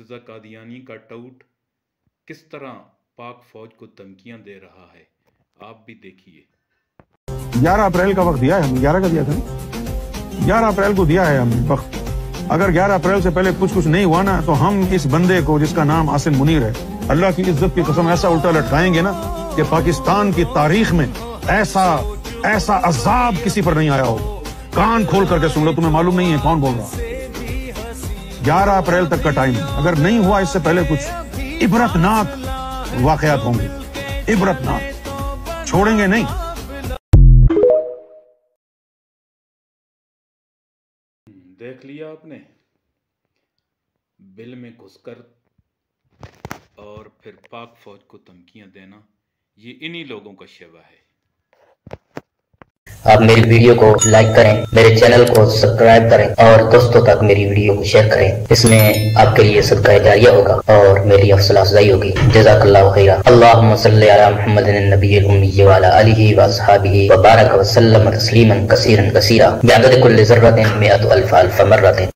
مرزا قادیانی کا ٹاؤٹ کس طرح پاک فوج کو دھمکیاں دے رہا ہے، آپ بھی دیکھیے۔ 11 اپریل کا وقت دیا ہے، ہم 11 کا دیا تھا نا، 11 اپریل کو دیا ہے ہم نے وقت۔ اگر 11 اپریل سے پہلے کچھ نہیں ہوا نا تو ہم اس بندے کو جس کا نام عاصم منیر ہے، اللہ کی عزت کی قسم ایسا الٹا لٹکائیں گے نا کہ پاکستان کی تاریخ میں ایسا عذاب کسی پر نہیں آیا ہو۔ کان کھول کر کے سن لو، تمہیں معلوم نہیں ہے کون بول رہا۔ 11 اپریل تک کا ٹائم ہے، اگر نہیں ہوا اس سے پہلے کچھ عبرتناک واقعات ہوں گے، عبرتناک، چھوڑیں گے نہیں۔ دیکھ لیا آپ نے، بل میں گھس کر اور پھر پاک فوج کو دھمکیاں دینا، یہ انہی لوگوں کا شیوا ہے۔ آپ میری ویڈیو کو لائک کریں، میرے چینل کو سبسکرائب کریں اور دوستوں تک میری ویڈیو کو شیئر کریں۔ اس میں آپ کے لیے صدقہ جاریہ ہوگا اور میری حوصلہ افزائی ہوگی۔ جزاک اللہ خیرا۔ اللہم صلی علی محمد النبی الامی وعلی آلہ واصحابہ وبارک وسلم تسلیما کثیرا کثیرا بعدد کل ذرۃ مئۃ الف الف مرۃ۔